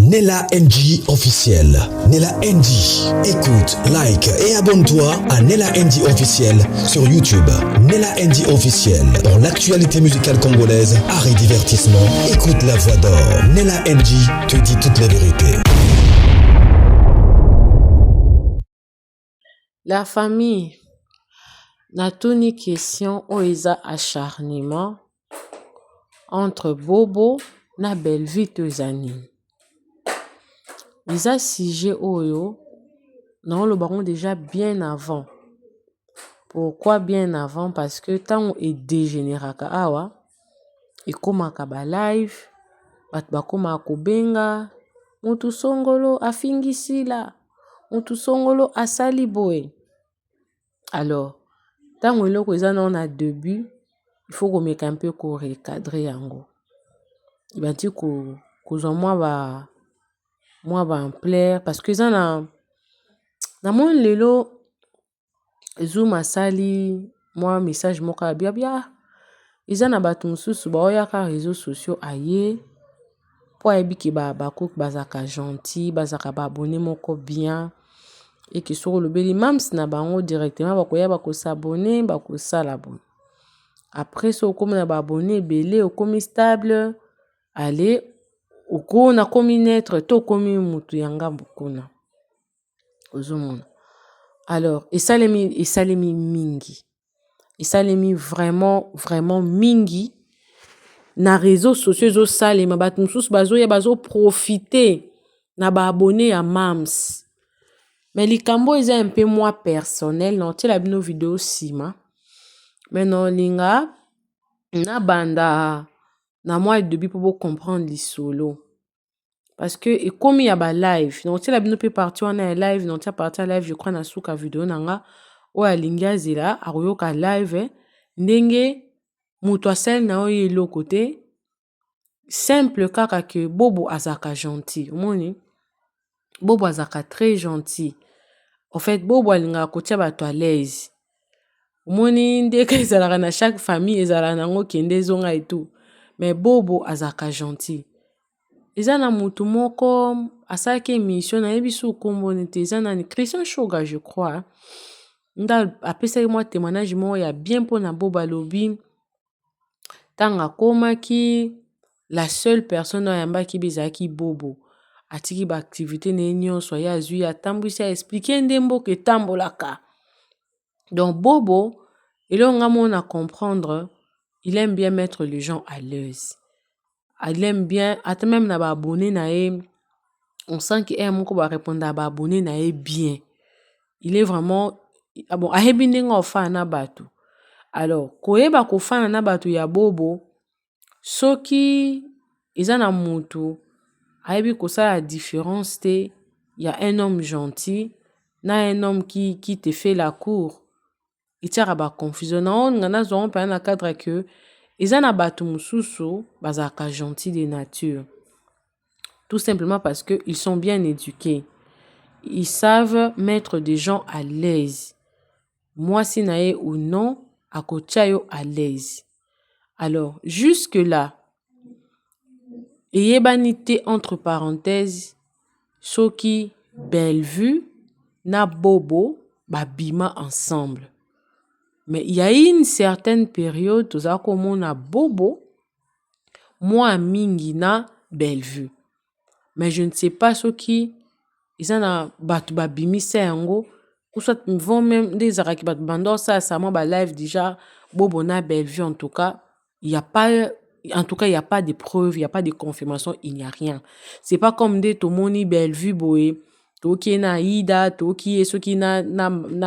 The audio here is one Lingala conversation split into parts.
Nella NG officiel. Nella NG. Écoute, like et abonne-toi à Nella NG officiel sur YouTube. Nella NG officiel. Pour l'actualité musicale congolaise, art et divertissement, écoute la voix d'or. Nella NG te dit toute la vérité. La famille. Natuni question o eza acharnement entre Bobo na Bellevue tozani. Eza sujet oyo non le baron déjà bien avant. Pourquoi bien avant? Parce que tant est dégénéraka awa et komaka ba live bat bakoma kobenga mutu songolo afingisila mutu songolo asali boye. Alors tant eloko eza na on a début il faut qu'on mette un peu ko recadrer yango. Il va dire ko kozwa moi ba en plaire parce que ça na mon lelo Zoom asali moi message moka bia bia ils na batu mususu ba oya ka réseaux sociaux aye po ebiki ba ko bazaka gentil bazaka ba abonné moko bien et que sur le beli mams na bango directement ba koya ba ko s'abonner ba ko sala bon après so comme na ba abonné belé au comme stable allez au na komi naître to komi mutu yanga bukuna ozomona. Alors et salemi mingi et salemi vraiment mingi na réseaux sociaux zo salema bat mususu bazo profiter na ba abonné à mams. Mais likambo est un peu moins personnel non tu la bino vidéo sima mais non linga na banda na moi début pour comprendre les solo parce que et comme il y a ba live non tu la bino peut partir en live non tu partir live je crois na suka vidéo nanga o alinga zila aroyoka live ndenge mutu asel na oye lo côté simple kaka que Bobo azaka gentil omoni Bobo azaka très gentil. En fait Bobo alinga kotia bato à l'aise omoni ndeka ezalaka na chaque famille ezalaka nango kende zonga et tout mais Bobo azaka gentil. Eza na mutu moko asalaki émission na yebi su kombo nete eza na Christian Shoga je crois nda apesaki moi témoignage mo ya bien pona Bobo alobi tanga komaki la seule personne oyambaki bezaki Bobo atiki ba activité na nyonso ya azui atambwisi a expliquer ndembo ke tambolaka. Donc Bobo elonga mona comprendre il aime bien mettre les gens à l'aise. Il aime bien at même na ba abonné na e on sent qu'il aime ko ba répondre à ba abonné na e bien. Il est vraiment bon ahebi ndenge ofa na batu. Alors koyeba ko fa na batu ya Bobo soki eza na mutu ahebi ko ça la différence te il y a un homme gentil na un homme qui te fait la cour. Il tient à ba confusion na on ngana zo on na cadre que eza na batu mususu bazaka gentil de nature. Tout simplement parce que ils sont bien éduqués. Ils savent mettre des gens à l'aise. Moi si nae ou non à kochayo à l'aise. Alors jusque là eyebanité entre parenthèses soki Bellevue na Bobo babima ensemble. Mais il y a une certaine période tout ça comme on a Bobo moi mingi na Bellevue. Mais je ne sais pas ce qui ils en a batu babimi yango ou soit vont même des araki batu bando ça moi ba live déjà Bobo na Bellevue en tout cas il y a pas de preuves, il y a pas de confirmation, il n'y a rien. C'est pas comme des tomoni Bellevue boé toki na Ida toki soki na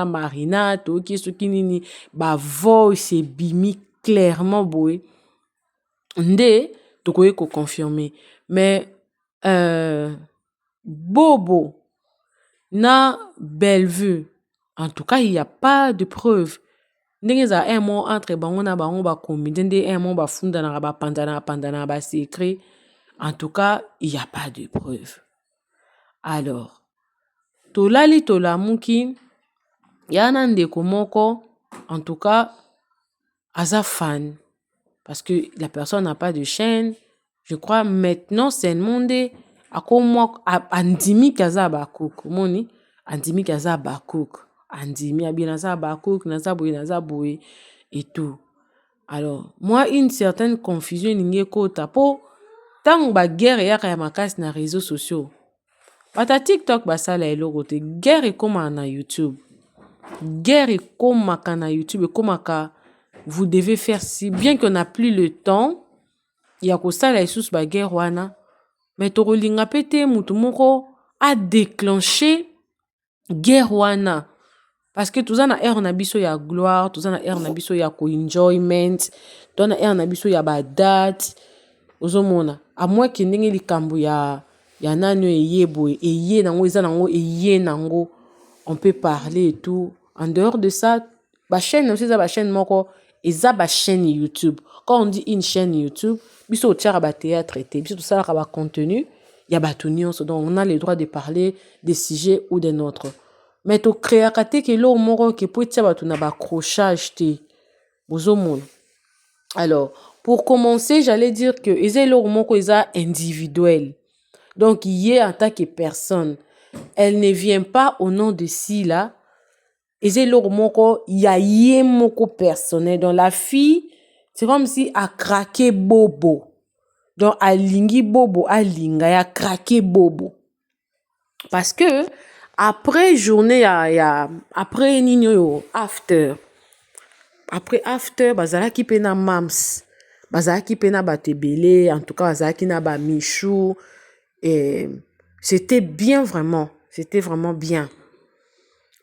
Marina toki soki nini ba voice bimi clairement boé nde tokoye ko confirmer. Mais Bobo na Bellevue en tout cas il y a pas de preuves. Ndenge za un mot entre bango na bango ba combiner nde un mot ba funda na ba pandana ba secret. En tout cas il y a pas de preuves. Alors tolali tolamuki yana ndeko moko en tout cas aza fan parce que la personne n'a pas de chaîne. Je crois maintenant c'est le monde akoma andimi kaza bakuk moni andimi kaza bakuk andimi abina za bakuk naza boye et tout. Alors moi une certaine confusion ninge kota po tant ba guerre ya kaya makasi na réseaux sociaux bata TikTok basala eloko te guerre ekoma na YouTube guerre ekomaka na YouTube ekomaka vous devez faire si bien qu'on n'a plus le temps ya kosala lisusu ba guerre wana mais tokolinga pe te mutu moko a déclenché guerre wana parce que toza na ère na biso ya gloire toza na ère na biso ya ko enjoyment toza na ère na biso ya ba date ozomona à moins que ndenge likambo ya nani eye nango eza nango eye nango on peut parler et tout en dehors de ça ba chaîne aussi za ba chaîne moko eza ba chaîne YouTube quand on dit une chaîne YouTube biso tiara ba théâtre et biso ça ba contenu ya ba nyonso donc on a le droit de parler des sujets ou des nôtres mais to créer kate ke lo moko ke po tia ba na ba accrochage te bozomona. Alors pour commencer j'allais dire que eza lo moko eza individuel donc y est en tant que personne elle ne vient pas au nom de si là eza lo moko ya ye moko personnel donc la fille c'est comme si a craqué bobo donc alingi bobo alinga ya craqué bobo parce que après journée après nini yo après bazalaki pe na mams bazalaki pe na batebele en tout cas bazalaki na ba michou et c'était vraiment bien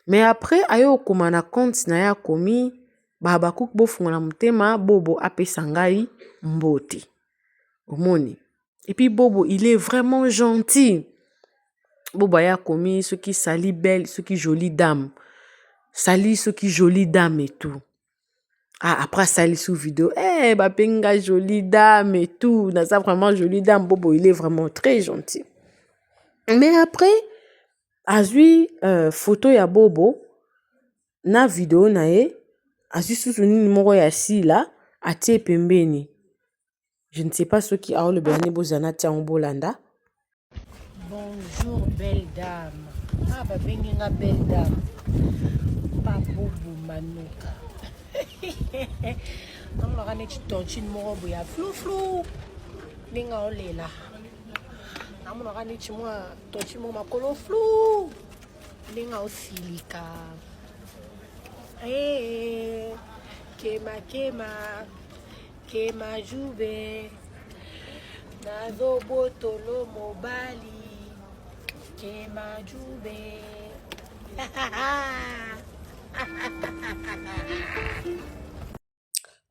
mais après ayo koma na compte na ya komi bakuk bofungola mutema bobo apesa ngai mbote omoni et puis bobo il est vraiment gentil bobo aya komi ce qui sali belle ce qui jolie dame sali ce qui jolie dame et tout après sali sous vidéo bapenga jolie dame et tout naza vraiment jolie dame bobo il est vraiment très gentil mais après azui photo ya bobo na vidéo na ye azui susu nini moko ya sila atie pembeni je ne sais pas ce qui a le berni bozana tiango bolanda. Bonjour belle dame. Babenga belle dame. Pas bobo manuka. On va gagner tontine moko boya flou. Ninga olela. On va gagner moi tontine moko makolo flou. Ninga osilika. Kema jube. Nazo botolo mobali. Kema jube.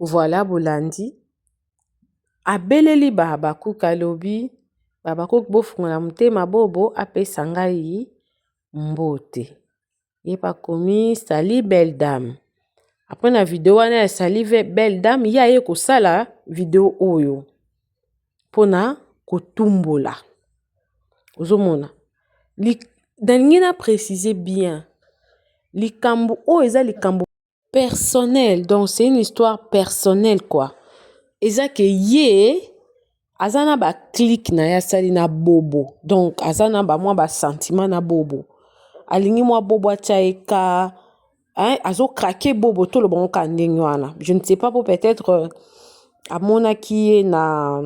Voilà bolandi abeleli babakuk alobi babakuk bofungola mutema bobo apesa ngai mbote ye bakomi sali belle dame après na vidéo wana ya sali belle dame ya ye kosala vidéo oyo pona kotumbola ozomona dalingi na préciser bien likambo oyo eza likambo personnel donc c'est une histoire personnelle quoi eza ke ye azana ba clique na ya sali na bobo donc azana ba mwa ba sentiment na bobo alingi mwa bobo achaika azo craquer bobo to le bon kandenge wana je ne sais pas peut-être amonaki na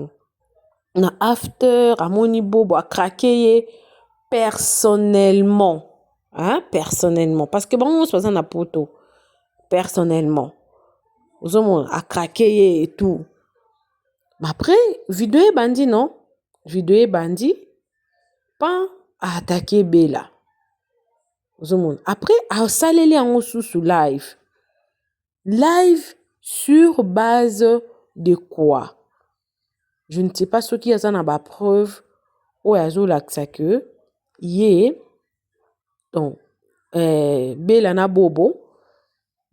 after amoni bobo a craquer ye personnellement parce que bon c'est pas na poto personnellement ozomona a craqué et tout mais après vidéo bandi non vidéo bandi pas à attaquer Bella ozomona après a saleli yango sous live sur base de quoi je ne sais pas ce qui a na ba preuve ou azo laksa que yé donc Bella na bobo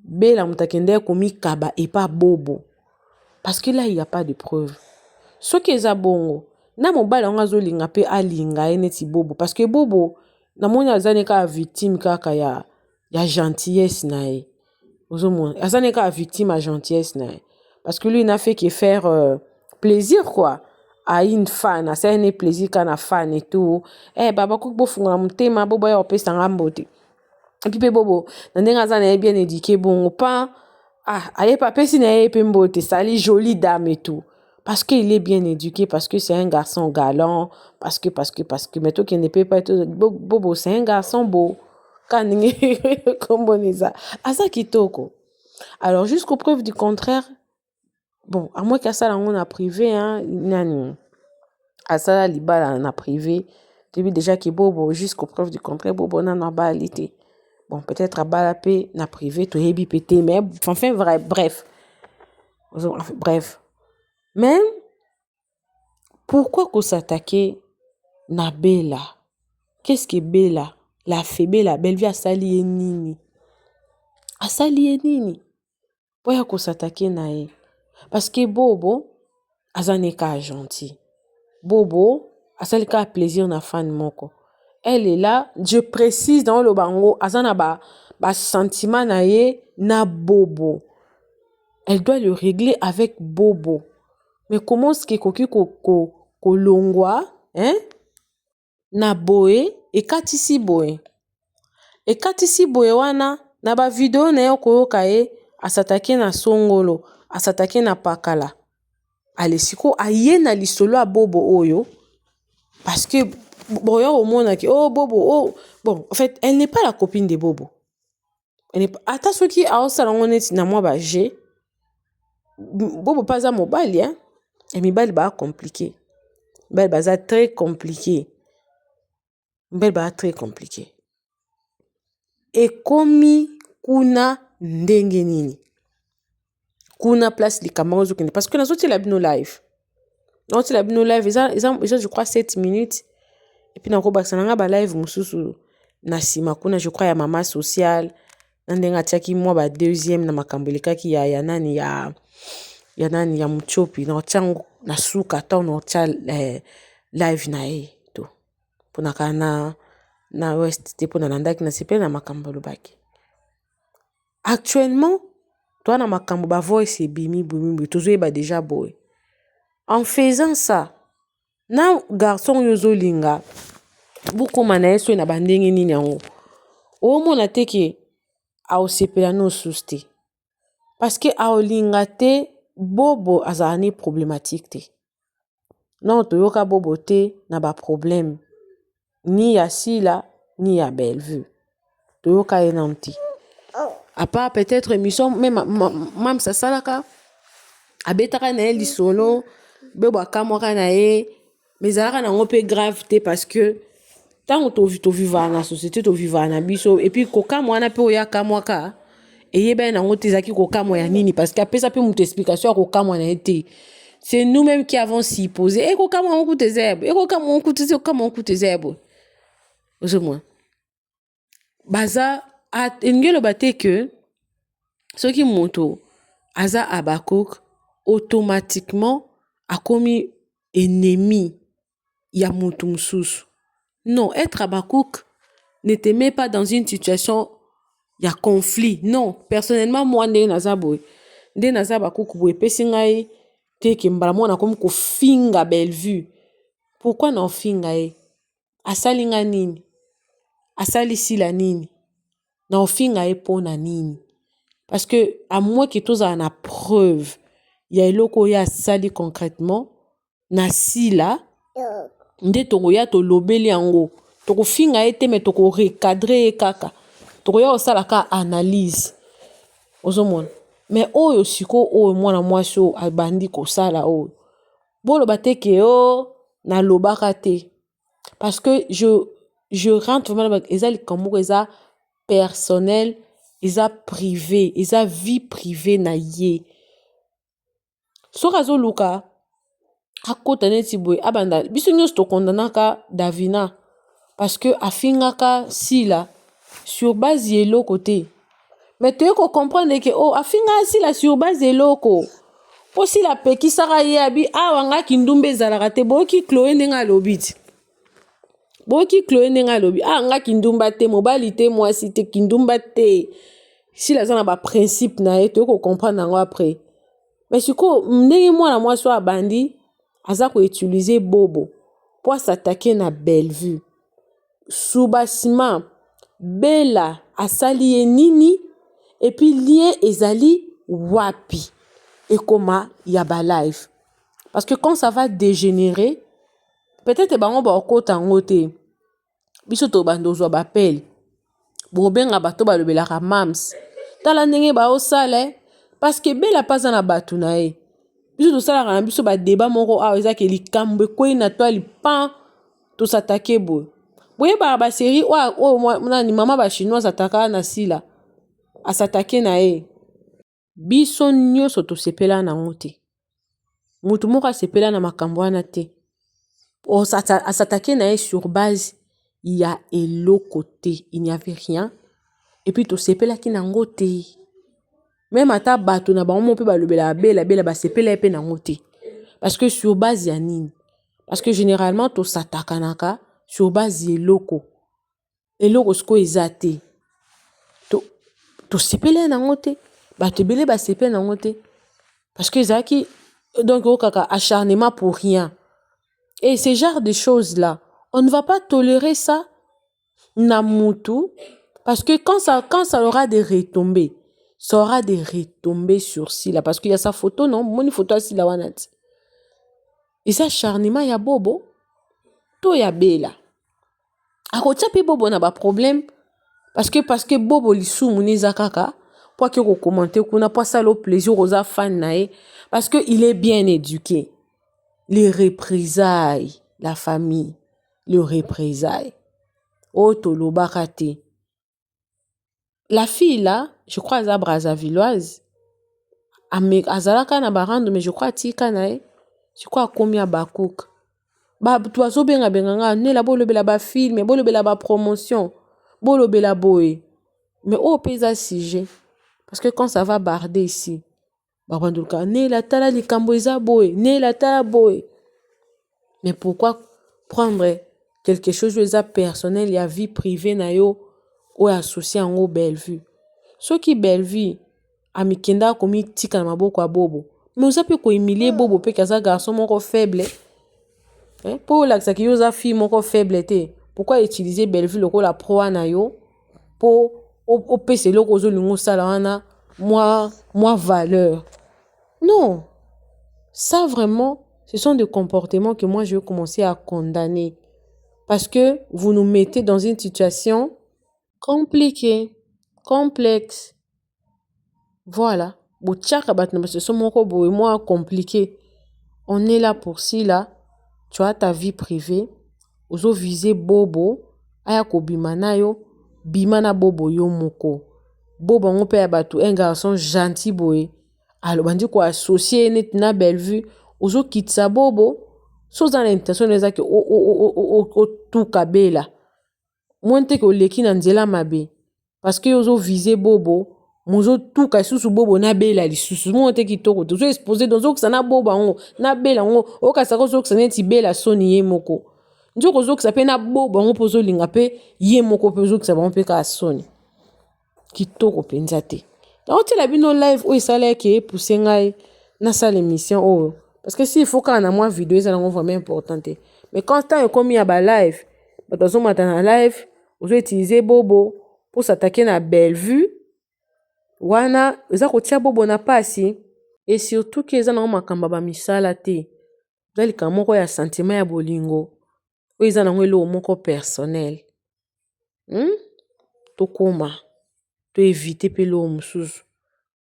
Bella mutakende komi kaba et pas bobo parce que là il y a pas de preuve ce qui est bongo na mobala ngazo linga pe alinga eneti bobo parce que bobo na moni azane ka victime kaka ya gentillesse nae ozomona azane ka victime à gentillesse nae parce que lui n'a fait que faire plaisir quoi à une fan, c'est un plaisir quand on a fan et tout. Eh, baba, kou bo funga mutema, bobo ya opé sangambote. Et puis, bobo, n'endenga est bien éduqué, bon, pas, aye papé si n'est pas mbote, sali jolie dame et tout. Parce qu'il est bien éduqué, parce que c'est un garçon galant, parce que, mais toi qui ne peut pas être, bobo, c'est un garçon beau. Quand comme on est ça. Asa kitoko. Alors, jusqu'aux preuves du contraire, bon, à moins qu'à ça, on a privé, hein, nani. À ça, libala, on a privé. Depuis déjà que bobo, jusqu'aux preuves du contraire, bobo, n'a pas alité. Bon, peut-être à balapé, n'a privé, tout est pété, mais enfin, bref. Bref. Mais, pourquoi qu'on s'attaquait na Bella? Qu'est-ce que Bella? La fée Bella, belle vie à sali nini. À sali nini. Pourquoi qu'on s'attaquait na e? Parce que Bobo, azane ka gentil. Bobo, asali ka plaisir na fan moko. Elle est là, je précise dans le bango, azana ba sentiment na ye na Bobo. Elle doit le régler avec Bobo. Mais comment est-ce que koki ko longwa, hein? Na boe, et katisi boe. Et katisi boe wana, na ba video na yo koyoka ye, asatake na songolo, asatake na pakala. Ale siko aye na lisolo a Bobo oyo, parce que boyo au monde qui oh Bobo oh bon en fait elle n'est pas la copine de Bobo. Elle n'est pas ata soki a osala ngone na moi ba G. Bobo pas à mobile hein. Et mibali ba compliqué. Mibali ba très compliqué. Mibali ba très compliqué. Et komi kuna ndenge nini. Kuna place li kamaro kende parce que na zoti la bino live. Non la bino live ils je crois 7 minutes. Et puis na ko bakana nga ba live mususu na sima kuna je crois ya mama social. Ndenga tiaki moi ba deuxième na makambeleka ki ya nani ya muchopi na chango na suka ta no cha live na e to. Pona kana na west te pona nandaki na sipe na makambolo baki. Actuellement, toi na makambo ba voice bimi tozo ba déjà boy. En faisant ça, na garçon yozo linga buko manaeso na bandenge nini yango. O mona teke a osepela no suste. Parce que a olinga te Bobo azani problématique te. Non toyoka Bobo te na ba problème. Ni ya Sila, ni ya Bellevue. Toyoka enanti. À part peut-être émission, même ça salaka. Abetaka na eli solo, bebo akamwaka na e, mais zalaka na ngope grave te parce que tant to vivre na société to vivre na biso et puis koka mwana pe oya kamwaka et yeba na ngote zaki koka mwa ya nini parce que apesa pe mutu explication koka mwana été. C'est nous-mêmes qui avons s'y posé. Et koka mwa ngote zebo, et koka mwa ngote zebo. Ozomwa. Baza a ngelo bate que ce qui moto aza abakok automatiquement a commis ennemi ya mutu mususu. Non, être abakok ne te met pas dans une situation ya conflit. Non, personnellement moi nde nazaboy. Nde nazabakok boy pesi ngai te ke mbala mona comme ko finga Bellevue. Pourquoi non finga e? Asali nga nini? Asali sila nini? Na ofinga e pona nini? Parce que à moins que tous en a preuve, il y a eloko ya sali concrètement na sila nde toko ya to lobeli yango toko finga ete me toko recadrer kaka toko ya osala ka analyse ozomona mais oyo siko oyo mwana mwasi oyo abandi kosala oyo bolo bateke o na lobaka te parce que je rentre vraiment dans les kamoko eza personnel, eza privé, eza vie privée na ye. Sokazo luka akota neti boy abanda biso nyos to kondanaka Davina parce que afingaka sila sur base yelo côté. Mais tu ko comprendre que oh afinga sila sur base yeloko. Po sila peki saka ye abi awanga kindumbe zalaka te boki Chloé ndenga lobiti. Boki Chloé ndenga lobi nga kindumba te mobali te mwasi te kindumba te si la zana ba principe na ye to ko comprendre ngo après mais siko ndenge mwana mwasi wa bandi aza ko utiliser bobo pour s'attaquer na Bellevue. Soubasima Bella asali ye nini et puis lien ezali wapi et comment ya ba live. Parce que quand ça va dégénérer, peut-être bango ba okota ngote. Biso to bandozwa bapel. Bobenga bato balobelaka mams. Tala ndenge ba osale parce que Bella paza na batu na ye. Biso to sala na biso ba débat moko a ezaki likambo ko na toi lipan to s'attaquer boy. Boye ba série nani mama ba chinois ataka na sila. A s'attaquer na ye. Biso nyonso to sepela na ngote. Mutu moko sepela na makambo wana te. A s'attaquer na ye sur base il y a l'autre côté, il n'y avait rien. Et puis to sepela ki na ngote. Même ata bato na bango pe balobela Bella ba sepela pe na ngote. Parce que sur base ya nini? Parce que généralement to s'attaquanaka sur base ya loko. Eloko sko ezate. To sepela na ngote. Bato bele ba sepela na ngote. Parce que zaki donc okaka acharnement pour rien. Et ce genre de choses là, on ne va pas tolérer ça na mutu parce que quand ça aura des retombées, ça aura des retombées sur Sila parce qu'il y a sa photo non, mon photo à Sila wanati. Et ça acharnement ya bobo to ya Bella. Akotia pe bobo na ba problème parce que bobo lisu muniza kaka pour que commenter kuna pas ça le plaisir aux fans nae parce que il est bien éduqué. Les représailles, la famille, le représailles. Oh, Tolobakate. La fille là, je crois, à Brazzavilloise, Azalaka na barando, mais je crois, Tika nae, je crois, combien Bakouk. Toazo benga benganga, ne la bolo bela ba film, bolo bela ba promotion, bolo bela boé. Mais oh, pesa sujet. Parce que quand ça va barder ici, Babandouka, ne la tala li kamboza boé, ne la tala boé. Mais pourquoi prendre quelque chose de personnel, il y a vie privée na yo ou associé en Bellevue. Ceux qui Bellevue a mikenda komi tika na maboko a bobo. Mais vous avez ko humilier bobo pe kaza garçon moko faible. Pour la que yoza fille moko faible te. Pourquoi utiliser Bellevue loko la proa na yo pour au pese loko zo lingo sala wana moi valeur. Non. Ça vraiment, ce sont des comportements que moi je vais commencer à condamner. Parce que vous nous mettez dans une situation compliquée, complexe. Voilà. Ce sont moi compliqué. On est là pour si là. Tu as ta vie privée. Ozo viser bobo. Ayako bimana yo. Bimana bobo yo moko. Bobo on peut abattre un garçon gentil boy. Alors on dit quoi associé net na Bellevue. Ozo kitsa bobo. Sans l'intention de que o tout kabela. Moi te ko leki na nzela mabe. Parce que ozo viser bobo, mozo tout ka susu bobo na bela li susu. Moi te ki toko, ozo exposé dans zo na boba ngo, na bela ngo, o ka sako zo na ti bela soni ye moko. Njo zo ka pe na boba ngo pozo linga pe ye moko pe zo ka ba pe ka soni. Ki toko penza te. Donc tu la bino live o isala ke pousser ngai na sa l'émission o. Parce que s'il faut qu'on a moins vidéo, c'est vraiment important. Mais quand tu as commis à ba live, bah dans matin live, vous utilisez bobo pour s'attaquer na Bellevue. Wana, vous avez kotia bobo na pasi et surtout que ils ont makamba ba misala te. Vous avez kamoko ya sentiment ya bolingo. Ou ils ont lo moko personnel. To koma, to éviter pe lo musuzu.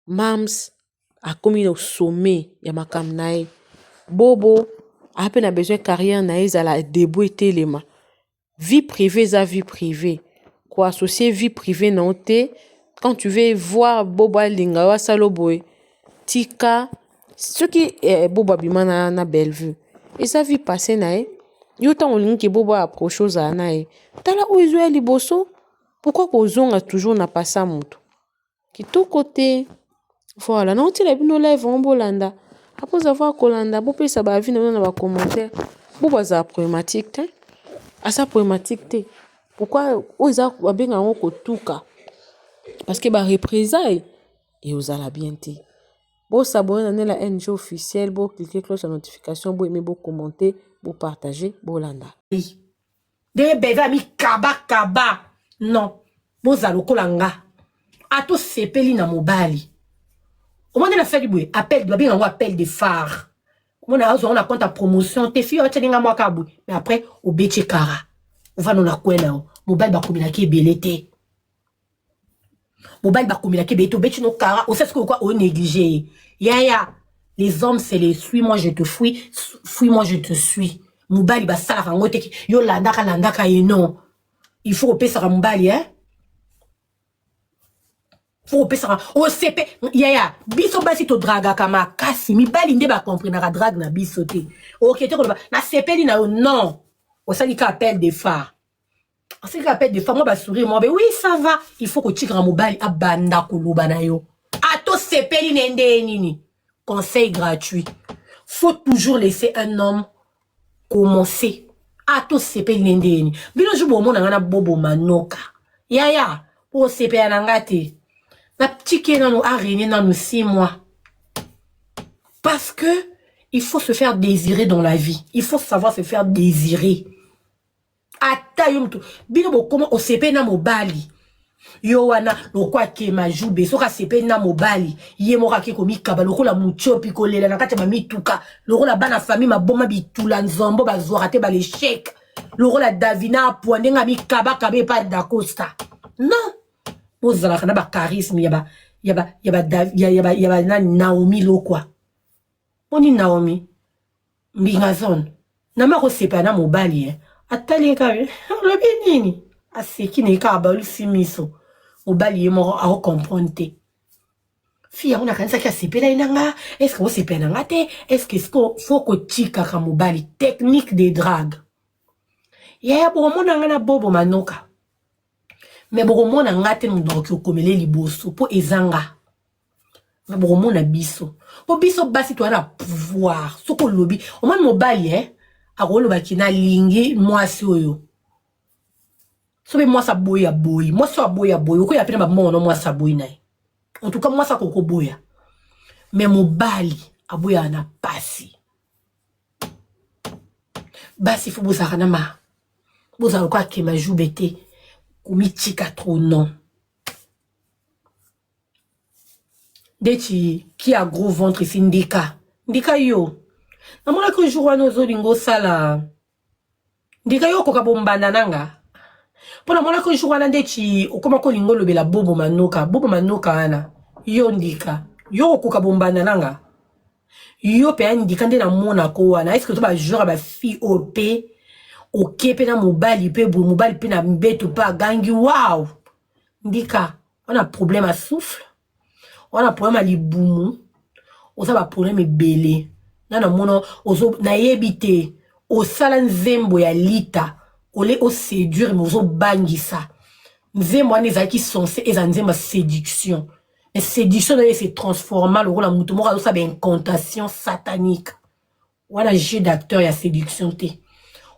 Mams a commis au sommet ya makam nae. Bobo a peine besoin de carrière naïs à la débouter les mains. Vie privée, sa vie privée. Quoi, associer vie privée non te. Quand tu veux voir Bobo Lingawa Saloboy, Tika, ce qui est Bobo Bimana na Bellevue. Et sa vie passée naï. Yotan on link Bobo approche aux anaï. Tala où ils ont liboso. Pourquoi qu'on a toujours n'a pas ça monto? Qui tout côté. Voilà, non, tu l'as vu nos live en Bolanda. Après avoir Kolanda, vous pouvez savoir vie dans les commentaires. Vous avez une problématique, à sa problématique. Pourquoi vous avez bien un tout cas? Parce que bah représailles et vous allez bien te. Bon s'abonner à la NG officielle, bon cliquer cloche de notification, bon aimer, bon commenter, bon partager, bon landa. De beva mi kaba. Non. Bon zaloko langa. Ato sepeli na mobali. Au moment de la fête du boui, appel des phares. On a compte à promotion, tes filles, mais après, au béché kara. On va nous la couenne, mobile bakoumila qui est belete. Mobile bakoumila qui est belete, au béché no kara, on sait ce que quoi, on négligé. Ya. Les hommes, c'est les suis-moi, je te fouille, fouille-moi, je te suis. Mobile, bah, ça, yo, landaka, et non. Il faut repérer ça, mobile, hein. Faut repérer ça. Au CP, ya. Biso basi to draga kama kasi. Mi bali nde ba compris na drag na biso te. Ok, te ko na CP na non. Au sali ka appel des phares. On sali ka appel des phares, moi ba sourire, moi, oui, ça va. Il faut que tu grand mobile abanda kuluba na yo. Ato CP nende nini. Conseil gratuit. Faut toujours laisser un homme commencer. Ato CP nende nini. Bino jubo mo na bobo manoka. Ya. Pour CP anangate. La petite qui est dans nous a régné dans nous 6 mois. Parce que il faut se faire désirer dans la vie. Il faut savoir se faire désirer. Atayum tout. Bino bo comment o CP na mobali. Yo wana lo kwa ke majube soka CP na mobali. Ye moka ke komi kaba lo la mucho pikolela na kati ma mituka. Lo la bana famille ma boma bitula nzombo bazwara te ba l'échec. Lo la Davina poinde nga mi kaba kabe pa d'Acosta. Non. Ozala kana ba charisme yaba na Naomi lo kwa. Oni Naomi mbingazon. Na ma ko sepa na mobali atali kabe. Lo binini aseki ne ka ba simiso. Mobali mo a comprendre. Fia on a kanisa ki sepa na inanga. Est-ce que vous sepa na ngate? Est-ce que faut ko tika ka mobali technique de drague. Ya bo mo na ngana bobo manoka. Mais bon, na ngate n'doki okomele liboso po ezanga. Mais bon, na biso. Po biso basi to na pouvoir. Soko lobi. O man mobali akolo ba kina lingi mwasi oyo. Sobe mwasa boya boy. Mwasa boya boy. Oko ya pena ba mono mwasa boy nai. En tout cas mwasa koko boya. Mais mobali aboya na pasi. Basi fu bozaka na ma. Bozaka kwa ke majubete. Komitika trop non. Deti qui a gros ventre ici ndika. Ndika yo. Namona ko jour wana ozolingo sala. Ndika yo koka bombanda nanga. Pona mona ko jour wana deti okoma ko lingo lobela bobo manoka. Bobo manoka ana. Yo ndika. Yo koka bombanda nanga. Yo pe ndika nde na mona ko wana. Est-ce que to ba jour ba fi OP? Ok, pe na mobali, pe bou mobali, pe na mbeto, pa gangi, wow! Ndika, on a problème à souffle, on a problème à liboumou, on a problème à belé. Nana mono, ozo, na yebite, o salan zembo ya lita, ole o séduire, mais ozo bangisa. Nzembo ane zaki censé, eza nzembo séduction. Mais séduction, c'est transformant, le rôle à moutomo, on a incantation satanique. On a jeu d'acteur, ya séduction, te.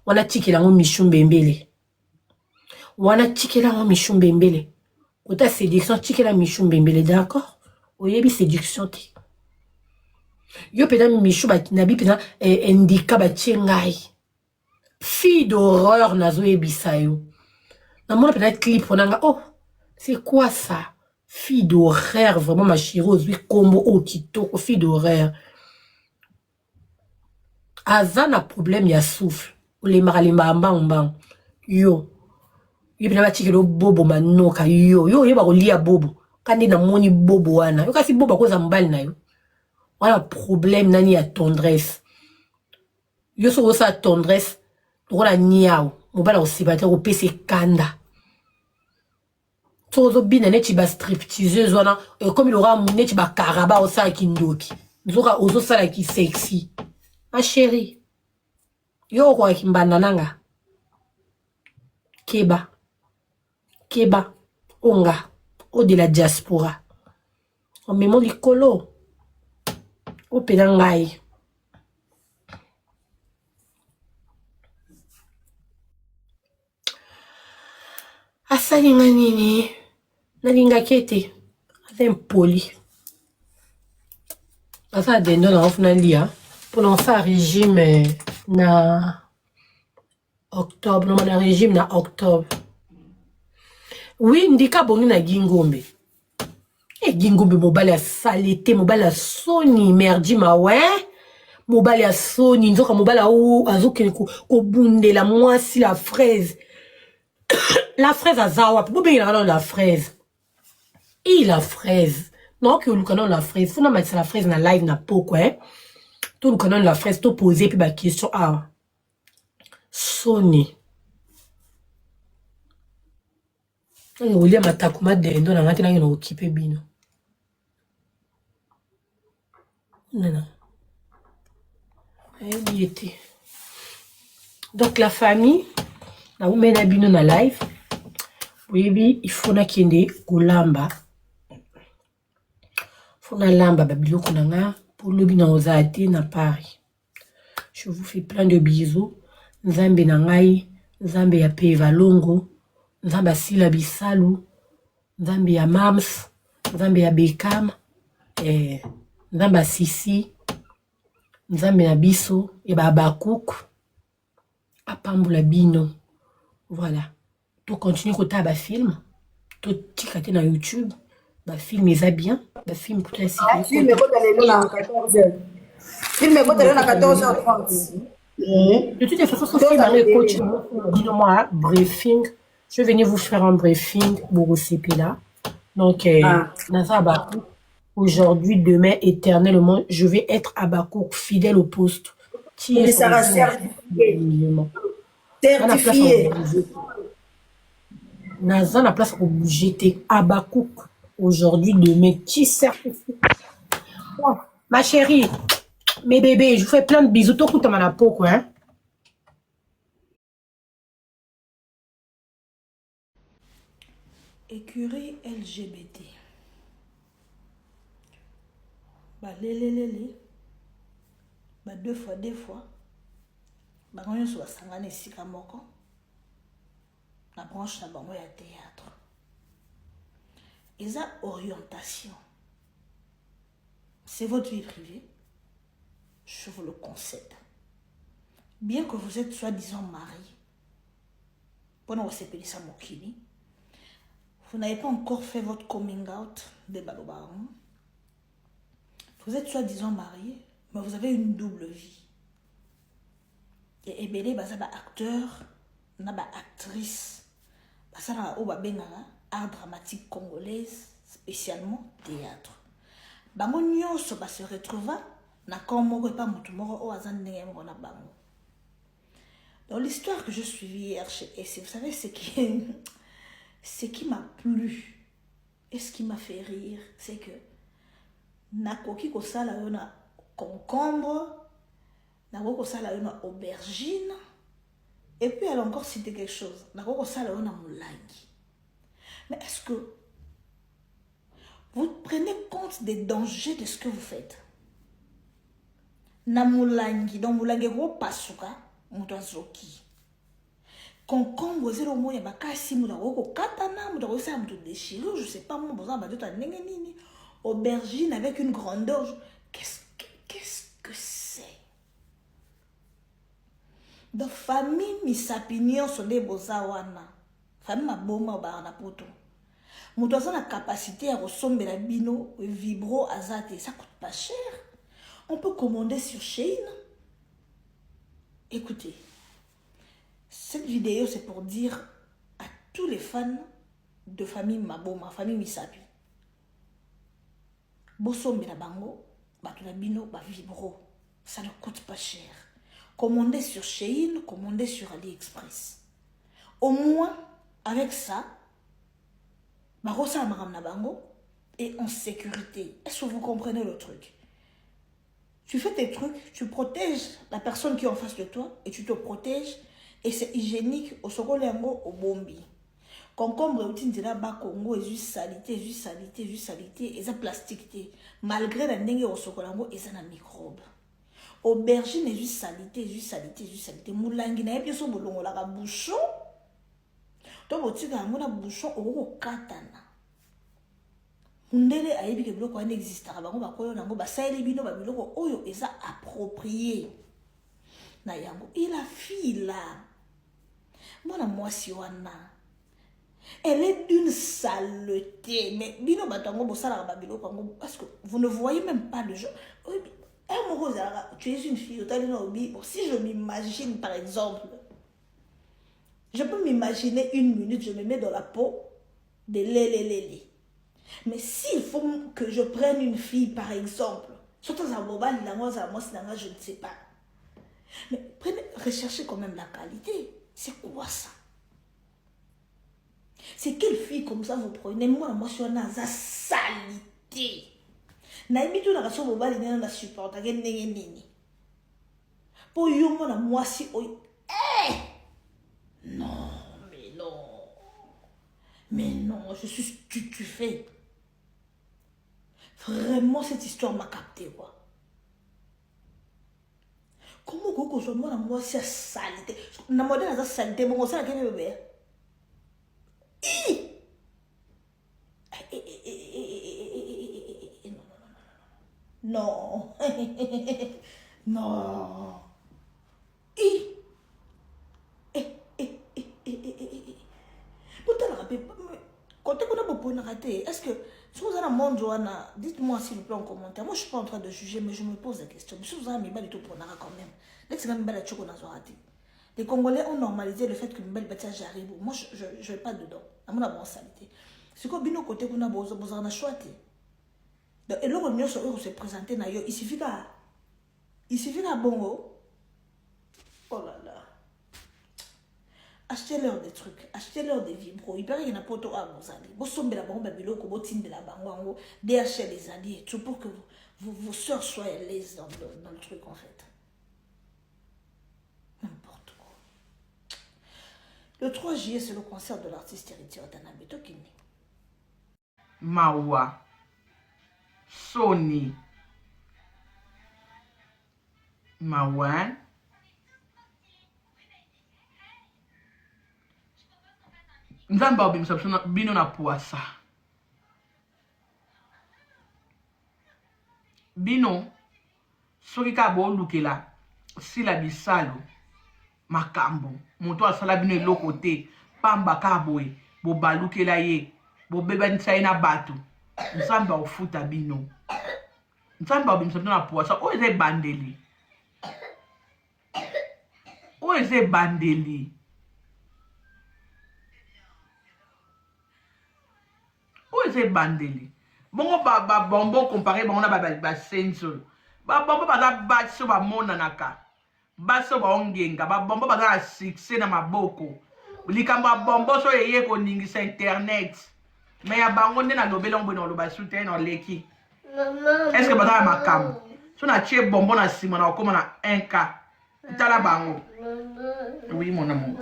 Wana tikela ngo mishumbembele. Wana tikela ngo mishumbembele. Ota séduction tikela mishumbembele, d'accord? Oyebi séduction ti. Yo pena mishu ba nabi pena indika ba tchengai. Fille d'horreur nazo yebisa yo. Na mona pena clip onanga oh, c'est quoi ça? Fille d'horreur, vraiment ma chérie, oui combo o kitoko fille d'horreur. Azana problème ya souffle. Les maralimba mbang yo pena ba tikelo bobo manoka yo ba kolia bobo kandi na moni bobo wana yo kasi bobo koza mbali na yo wana problème nani ya tendresse yo so sa tendresse rola niao mobala osibate ko pese kanda so zo bina neti ba stripteaseuse wana comme il aura neti ba karaba osa kindoki nzoka ozo sala ki sexy ma chérie. Yo kwa kimbanda nanga. Keba. Onga. O de la diaspora. O memo likolo. O penangai. Asali nganini. Nalinga kete. Azen poli. ça dendo na ofuna lia pour lancer un régime na octobre, non na régime na octobre. Oui, ndika bongi na Gingombe. Et Gingombe mobile a saleté, mobile a soni merdi ma ouais. Mobile a soni, nzoka mobile a ou azoke ko bunde la mwasi la fraise. La fraise a zawa, pour bien la fraise. Et la fraise. Non que le canon la fraise, faut na mettre la fraise na live na poko hein. Tout le canon la fraise to poser puis ba question ah. Soni. Olia matakuma dendo na ngati na ngino okipe bino. Non. Donc la famille, na umena bino na live. Oui, il faut na kende kolamba. Faut na lamba babilo konanga pour le bina ozate na Paris. Je vous fais plein de bisous. Nzambe na ngai, nzambe ya Peva Longo, nzambe Sila Bisalu, nzambe ya Mams, nzambe ya Bekam, nzambe Sisi, nzambe na biso et ba Bakuk apambola bino. Voilà. Tu continues à ba film, tu tikate na YouTube, ba film eza bien, ba film pour la sécurité. Film ko tele na 14h. Film ko tele na 14h30. De toute façon, si vous avez coach, dis-moi briefing. Je vais venir vous faire un briefing pour CP là. Donc, aujourd'hui, demain, éternellement, je vais être à Bakouk, fidèle au poste. Qui est certifié. Nazan la place pour j'étais à Bakouk. Aujourd'hui, demain, qui certifié. Ma chérie. Mes bébés, je vous fais plein de bisous. Tout le monde à peau, quoi. Écurie LGBT. Bah, lélé. Bah, deux fois. Bah, on y a 50 ans ici, Kamoko. La branche, la banque, il y a théâtre. Et ça, orientation. C'est votre vie privée. Je vous le concède. Bien que vous êtes soi-disant marié, pendant que vous êtes ça mokini, vous n'avez pas encore fait votre coming out de Balobaron. Vous êtes soi-disant marié, mais vous avez une double vie. Et Ebele, bah, ça va acteur, na ba actrice, bah, ça va art dramatique congolaise, spécialement théâtre. Bah, mon nyonso va se retrouver. Dans l'histoire que je suivis hier chez SC, vous savez ce qui m'a plu et ce qui m'a fait rire, c'est que nakoki kosala yona concombre, nakoki kosala yona aubergine, et puis elle a encore cité quelque chose, nakoki kosala yona moulangi. Mais est-ce que vous prenez compte des dangers de ce que vous faites? Na mulangi, donc mulangi ko pasuka, muto azoki. Concombre zero moya bakasi muto ko katana, muto ko sa muto déchiré, je sais pas mon besoin ba ta ndenge nini. Aubergine avec une grandeur, qu'est-ce que c'est? De famille misapinion so de bozawana. Famille maboma ba na poto. Muto a la capacité à ressembler à bino, vibro azate, ça coûte pas cher. On peut commander sur Shein. Écoutez, cette vidéo c'est pour dire à tous les fans de famille Maboma, famille Misapi. Bosombe na bango, batula bino, ba vibro, ça ne coûte pas cher. Commandez sur Shein, commandez sur AliExpress. Au moins, avec ça, barosa maram na bango et en sécurité. Est-ce que vous comprenez le truc? Tu fais tes trucs, tu protèges la personne qui est en face de toi et tu te protèges et c'est hygiénique au sokolengo au bombi. Concombre ou tindira ba Congo et juste salité et ça plastique malgré la ndenge au sokolengo et ça na microbe. Aubergine et juste salité. Moulangi na yebi so bolongo la bouchon. To botika ngo na bouchon o katana. mundele ayebi ke biloko wana existaka bango bakoyo nango basaeli bino ba biloko oyo eza approprié na yango. Et la fille là, mwana mwasi wana, elle est d'une saleté. Mais bino batango bosala ba biloko ngo parce que vous ne voyez même pas le jeu. Tu es une fille, bon, si je m'imagine par exemple, je peux m'imaginer une minute, je me mets dans la peau de Lélé. Mais s'il faut que je prenne une fille par exemple, surtout à Boba, je ne sais pas. Mais recherchez quand même la qualité. C'est quoi ça? C'est quelle fille comme ça vous prenez? Moi, je suis dans la saleté. Naimitu na kaso bobali nena na support age ndenge nini po yomo na mwasi oy non mais non je suis stupéfait. Vraiment cette histoire m'a capté quoi. Comment koko so mona mwasi a saleté na modèle za saleté bon ça ke bébé non. Non. Est-ce que si vous avez un monde, dites-moi s'il vous plaît en commentaire. Moi, je ne suis pas en train de juger, mais je me pose la question. Si vous avez un tout pour quand même. Les Congolais ont normalisé le fait que Mbel Batia j'arrive. Moi, je ne vais pas dedans. À mon avis, saleté. C'est quoi, bino côté qu'on a besoin de choisir. Et là, on se présenter, il suffit qu'à bongo. Oh là là. Achetez-leur des trucs, achetez-leur des vibros. Il paraît qu'il y a un poteau à vos alliés. Vous sombez la banque, vous de la banque, DHL les alliés, tout pour que vos soeurs soient à l'aise dans le truc en fait. N'importe quoi. Le 3 juillet, c'est le concert de l'artiste héritier Watanabe Tokini. Mawa. Sony. Mawa. Nzamba obimisa bino na poasa. Bino soki ka bo lukela sila bisalo makambo moto asala bino eloko te pamba ka boye bo balukela ye bo bebanisa ye na bato nzamba ofuta bino. Nzamba obimisa bino na poasa o eze bandeli. O eze bandeli. C'est bandeli. Bon, bombo comparé bon na ba senso. Ba bombo ba baso ba mona naka. Baso ba ongenga, ba bombo ba succès na maboko. Likamba bombo so yeye ko ningisa internet. Mais ya bango nde na lobela ngwe na loba soutien na leki. Est-ce que ba makam? So na tie bombo na sima na okoma na 1K. Tala bango. Oui mon amour.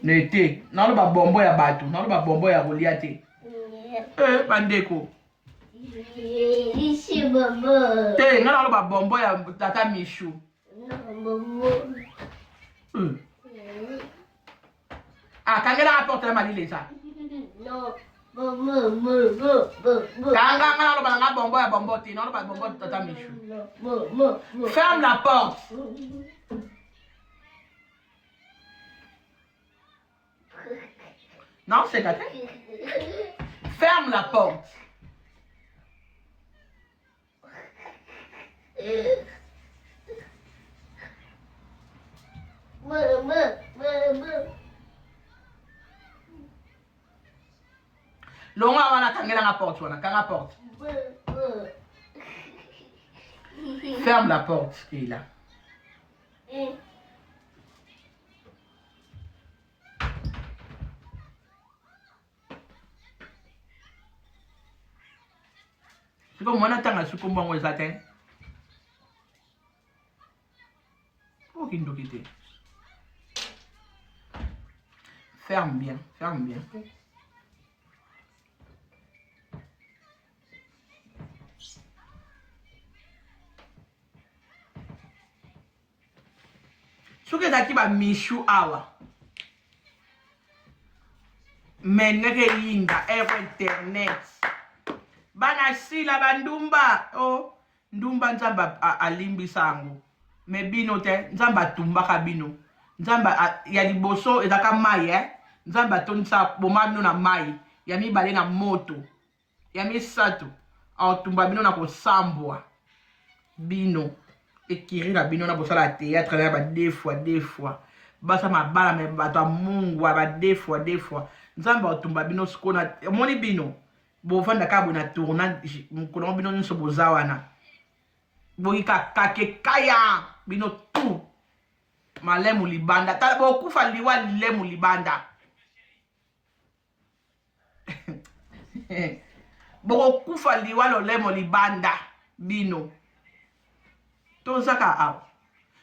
Nete, na loba bombo ya bato, na loba bombo ya Goliath. Bandeko. Ici, maman. T'es là le bombo ya tata Michou. Non, maman. Ah, quand elle apporte la malie ça. Non, maman. Quand le bombo ya bombo, t'es non le bombo de tata Michou. Maman. Ferme la porte. Non, c'est gâté. Ferme la porte. Maman. Longa wana kangela la porte wana, kanga porte. Ferme la porte qui est là. C'est comme moi, j'attends à ce qu'on va atteindre. Aucune doquette. Ferme bien, ferme bien. Ce que tu as Michou awa. Mais ne rien internet. na sila bandumba. Oh, ndumba nzamba alimbisa yango. Me bino te, nzamba tumbaka bino. Nzamba ya liboso ezaka mai nzamba tonisa boma bino na mai. Ya mibale na moto. Ya misato. Tumba bino na kosambwa. Bino. Ekirira bino na bosala théâtre na ba deux fois. Basa mabala me bato mungu ba deux fois. Nzamba tumba bino skona moni bino. Bovanda ka bona tournage mukolo bino nso bozawana. Boika kake kaya bino tout. Malemu libanda. Tabo kufa liwa lemu libanda. Boko kufa liwa lo lemo libanda. Bino. Tozaka aw.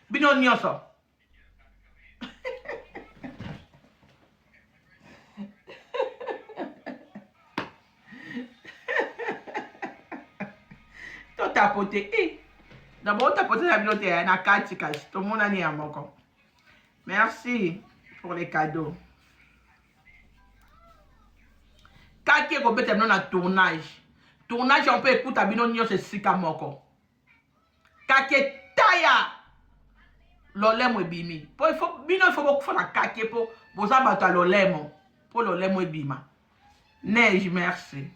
Bino nyoso. To tapote. D'abord tapote la bino te na kati kasi. To mona ni amoko. Merci pour les cadeaux. Kaki ko bete na tournage. Tournage on peut écouter bino nyoso sika moko. Kaki taya. Lolemo ebimi. Po il faut bino il faut beaucoup faire la kaki po boza bato lolemo. Po lolemo ebima. Neige merci.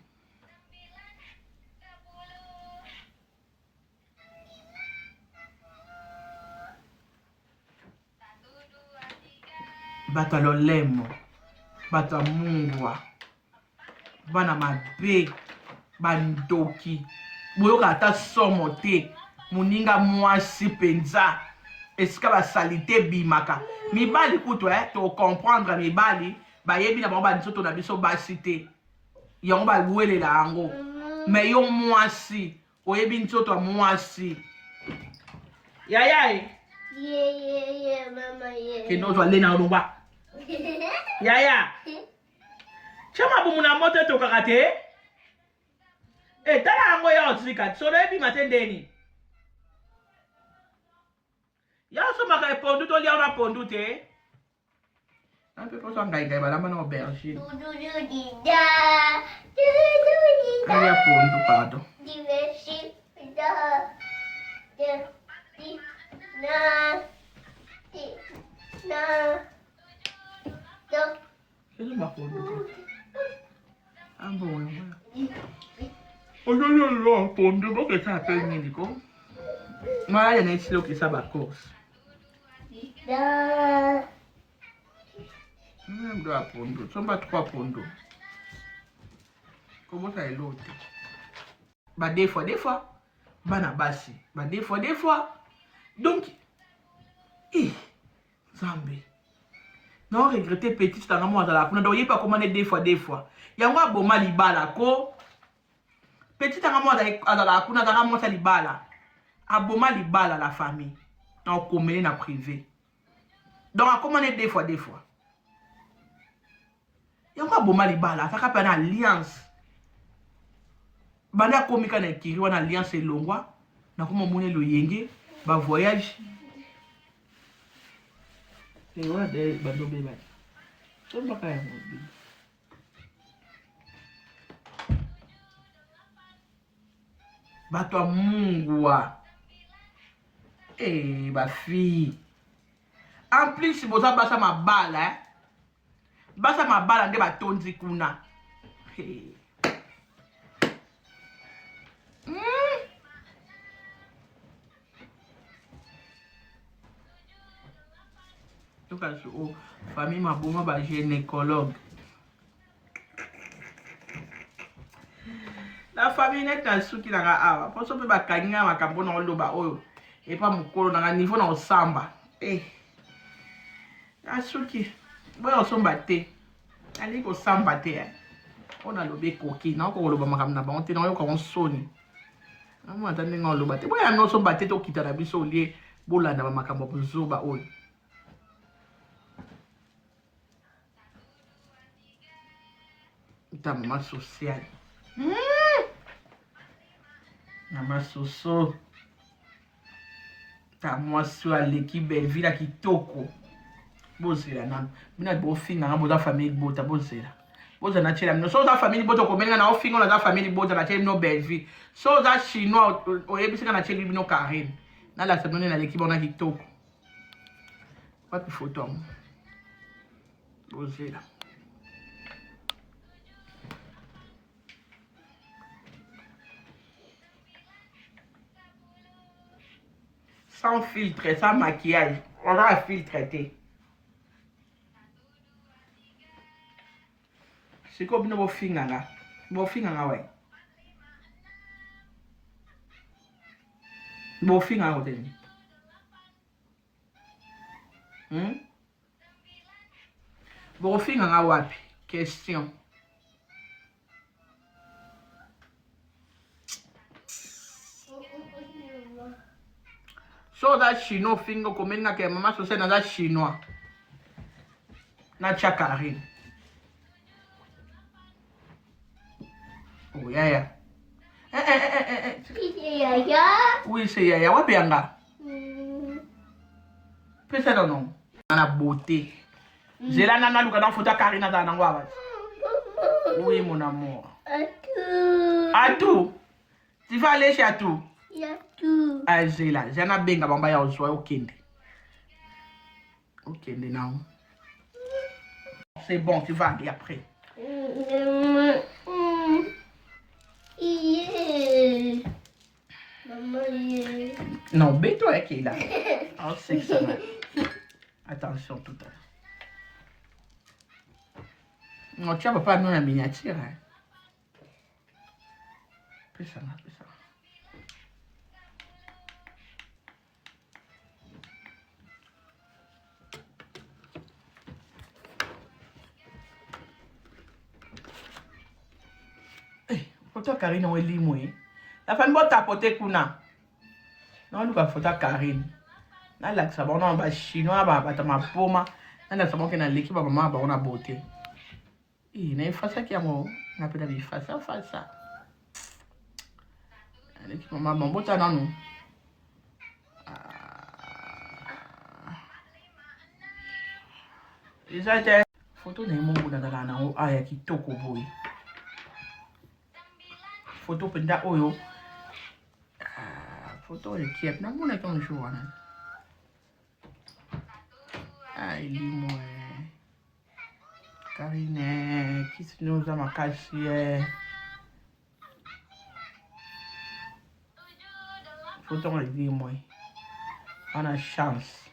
Bato lolemo. Bato mungwa. Bana mabe. Bandoki. Boyoka ata somo te. Muninga mwasi penza. Esika ba salite bimaka. Mibali kuto to comprendre mibali. Ba yebi na ba nsoto na biso ba cité. Yango ba wele la ango. Mais yo mwasi. Oyebi nsoto mwasi. Yaya. Yeah, mama, yeah. Keno to le na rumba. Yaya. Chama bu muna moto to kakate. Tala ango ya otsika. So rebi matendeni. Ya so maka pondu to lia na pondu te. Un peu pour ça ngai balamba na aubergine. Allez pondu pardon. C'est ma pondu. Ah bon. Aujourd'hui pondu bo que ça appelle Nico. Moi il y a un stylo qui ça ba course. Même deux pondo, sont pas 3 pondo. Comment ça est l'autre? Bah des fois, bana basi. Bah des fois. Donc, Zambé. Non regretter petit dans moi dans la kuna donc il pas commander des fois. Il y a un bon malibala ko. Petit dans moi dans la kuna dans moi ça libala. Aboma libala la famille. On commet na privé. Donc à commander des fois. Il y a un bon malibala, ça s'appelle une alliance. Banda komika na kiri wana alliance elongwa na kuma mone lo yenge ba voyage. Et voilà de bando beba. So mbaka ya mobi. Bato mungwa. Ba fille. En plus, boza basa mabala, basa mabala nde batonzi kuna. Toka so famille maboma ba gynécologue. La famille net na suki na awa. Poso pe ba kanyanga makambo na loba oyo. Et pas mukolo na niveau na osamba. Asuki, boyo somba te. Ali ko samba te. On a lobe koki, na ko loba makam na ba on te na yo ko soni. Amu atande nga loba te. Boya no somba te to kita na biso lie bolanda ba makambo bozoba oyo. Ta mama social. Mama soso. Ta mwasi wa leki Belleville kitoko. Bozela na mina bo fina na boza famille bota bozela boza na chela no so za famille boto ko menga na ofingo na za famille boza na chela no belle vie so za chinois oyebisika na chela bino Karine na la sabone na l'équipe on a kitoko pas de photo boze là sans filtre, sans maquillage. On va filtrer. C'est comme nous finga là. Bo finga là ouais. Bo finga là teni. Bo finga là wapi? Question. So that chinois fingo komenga ke mama so na that chinois na cha Karine. Oh yaya. Yaya. Oui c'est yaya wapi anga? Pesa non. Na beauté. Zela nana luka na photo Karine na ngwa ba. Oui mon amour. Atou. Tu vas aller chez Atou. Zela, Zana benga bamba ya ozwa okende. Okende now. C'est bon, tu vas aller après. Non, bête-toi qui est là. Oh, c'est ça. Attention tout à l'heure. Non, tu vas pas nous la miniature. Hein. Plus ça, plus ça. Photo Karine on est limoué. La femme va tapoter kuna. Non, nous va photo Karine. Là là ça bon on va chinois va ta ma poma. Là ça bon que na l'équipe maman va on a beauté. Et na face qui a mo na peut la face ça. L'équipe maman bon bota non nous. Déjà été photo na mo na na o aya kitoko boy. Photo penda oyo photo de kiep na mona ton jour wana ai limo Karine kisino za makasi photo de limo on a chance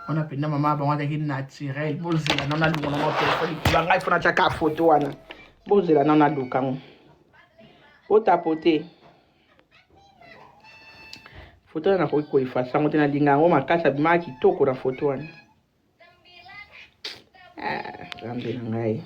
on a pena mama ba wanda hin naturel bozela nona lungo na téléphone ki banga ifuna chaka photo wana bozela nona lukango o tapoter photo na ko ifasa ngote na linga ngo makasa bima kitoko na photo wana rambe ngai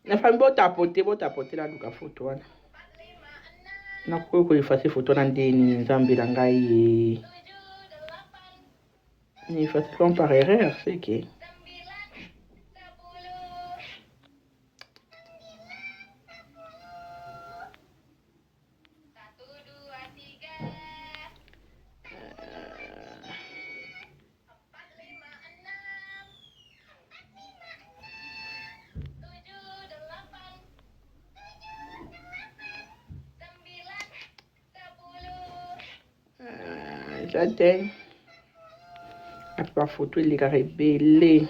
na famille botapoter la duka photo wana na ko effacer photo na ndeni nzambe la ngai ni effacer par erreur c'est que j'attends après photo il est rebelle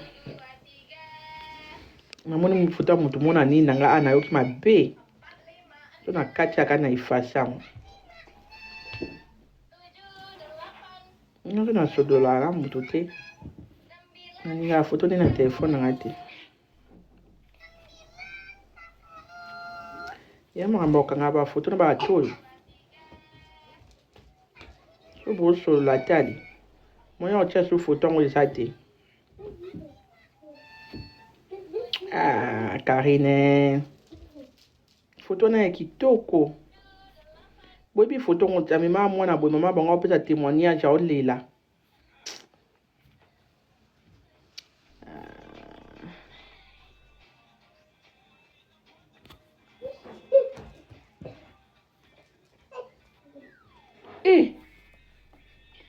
namoni mu photo mutu mona nini nanga ana yoki mabe so na kati aka na ifasa nanga na sodola la mutu te nani la photo na téléphone nanga te ya mama kanga ba photo na ba toyo so bo so la tali moya o tia so photo ngo isate Ah, Karine. Photo na kitoko. Bobi photo ngota mama mwana boy mama bango pesa témoignage ya olela.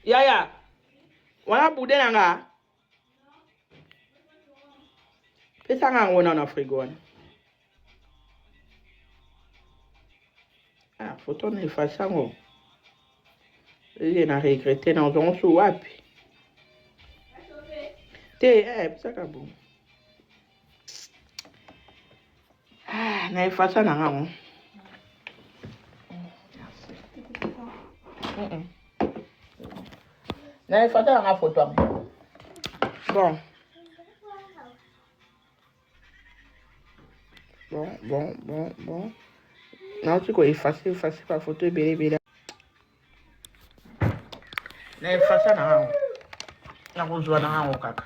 Yaya. Wana bude nanga. Pesa nga ngona na frigo. Ah, photo na ifasango. Ele na regretter na zonso wapi. Te, pesa ka bon. Ah, na ifasa na nga. Na ifasa na nga photo. Bon. Bon. Non, tu peux effacer la photo et bébé. Na effacer na kuzwa na kaka.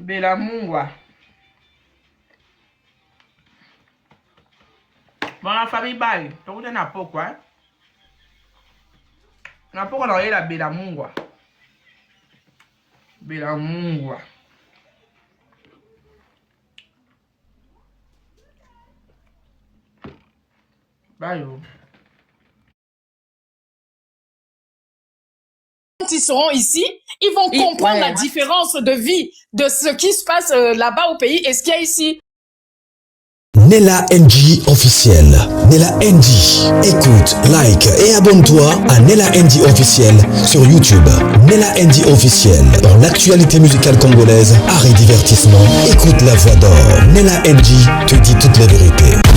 Bela mungwa. Bon, la famille baille. Donc, on a pourquoi? Na pourquoi on a la bela mungwa. Bela mungwa. Bye. Quand ils seront ici, ils vont comprendre la différence de vie de ce qui se passe là-bas au pays et ce qu'il y a ici. Nella NG officiel. Nella NG. Écoute, like et abonne-toi à Nella NG officiel sur YouTube. Nella NG officiel. Dans l'actualité musicale congolaise, art et divertissement. Écoute la voix d'or. Nella NG te dit toutes les vérités.